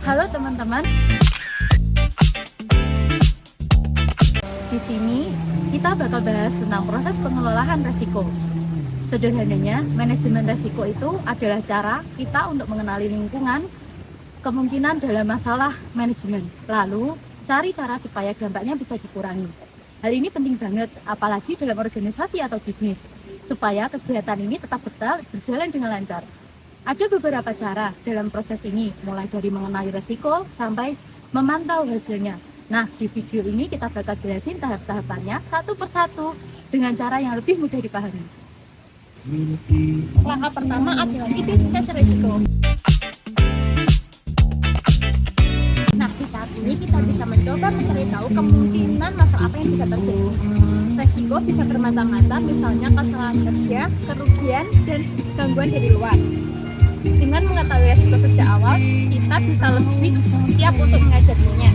Halo teman-teman, di sini kita bakal bahas tentang proses pengelolaan resiko. Sederhananya, manajemen resiko itu adalah cara kita untuk mengenali lingkungan, kemungkinan dalam masalah manajemen, lalu cari cara supaya dampaknya bisa dikurangi. Hal ini penting banget, apalagi dalam organisasi atau bisnis, supaya kegiatan ini tetap berjalan dengan lancar. Ada beberapa cara dalam proses ini, mulai dari mengenali resiko sampai memantau hasilnya. Nah, di video ini kita bakal jelasin tahap-tahapannya satu persatu dengan cara yang lebih mudah dipahami. Langkah pertama adalah identifikasi risiko. Nah, di tahap ini kita bisa mencoba mencari tahu kemungkinan masalah apa yang bisa terjadi. Resiko bisa bermacam-macam, misalnya kesalahan kerja, kerugian, dan gangguan dari luar. Dengan mengetahui resiko sejak awal, kita bisa lebih siap untuk menghadapinya.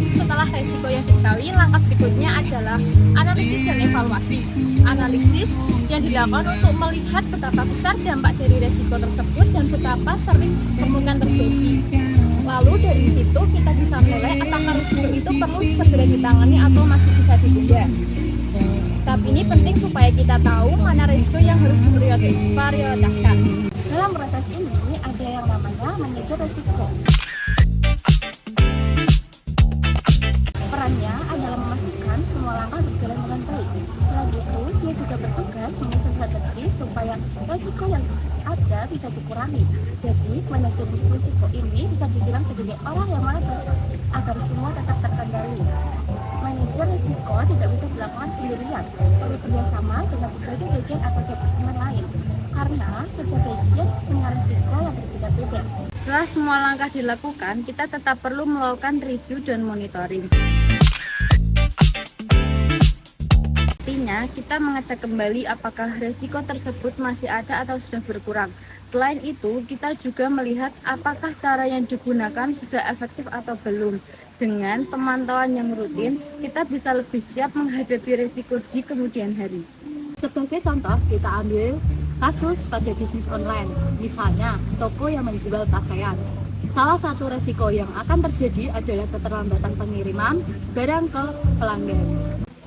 Setelah resiko yang diketahui, langkah berikutnya adalah analisis dan evaluasi. Analisis yang dilakukan untuk melihat betapa besar dampak dari resiko tersebut dan betapa sering kemungkinan terjadi. Lalu dari situ kita bisa mulai apakah resiko itu perlu segera ditangani atau masih bisa ditunda. Tahap ini penting supaya kita tahu mana resiko yang harus diprioritaskan. Dalam proses ini ada yang namanya manajer resiko. Perannya adalah memastikan semua langkah berjalan dengan baik. Selain itu, dia juga bertugas menyusun strategi supaya resiko yang ada bisa dikurangi. Jadi, manajer risiko ini bisa dibilang sebagai orang yang mengatur agar semua tetap terkendali. Manajer risiko tidak bisa dilakukan sendirian, perlu kerjasama dengan berbagai bagian atau departemen lain, karena setiap bagian punya risiko yang berbeda-beda. Setelah semua langkah dilakukan, kita tetap perlu melakukan review dan monitoring. Artinya, kita mengecek kembali apakah risiko tersebut masih ada atau sudah berkurang. Selain itu, kita juga melihat apakah cara yang digunakan sudah efektif atau belum. Dengan pemantauan yang rutin, kita bisa lebih siap menghadapi risiko di kemudian hari. Sebagai contoh, kita ambil kasus pada bisnis online, misalnya toko yang menjual pakaian. Salah satu resiko yang akan terjadi adalah keterlambatan pengiriman barang ke pelanggan.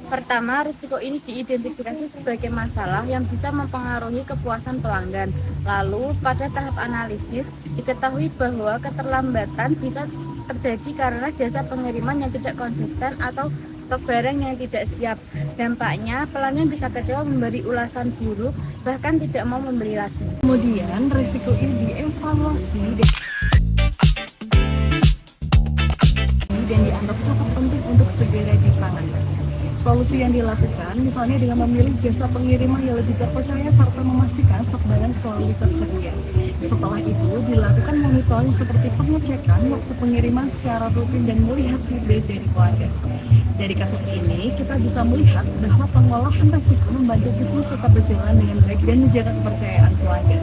Pertama, risiko ini diidentifikasi sebagai masalah yang bisa mempengaruhi kepuasan pelanggan. Lalu, pada tahap analisis, diketahui bahwa keterlambatan bisa terjadi karena jasa pengiriman yang tidak konsisten atau stok barang yang tidak siap. Dampaknya, pelanggan bisa kecewa, memberi ulasan buruk, bahkan tidak mau membeli lagi. Kemudian risiko ini dievaluasi dan dianggap cukup penting untuk segera ditangani. Solusi yang dilakukan misalnya dengan memilih jasa pengiriman yang lebih terpercaya serta memastikan stok barang selalu tersedia. Setelah itu dilakukan monitoring seperti pengecekan waktu pengiriman secara rutin dan melihat feedback dari pelanggan. Dari kasus ini kita bisa melihat bahwa pengolahan risiko membantu bisnis tetap berjalan dengan baik dan menjaga kepercayaan pelanggan.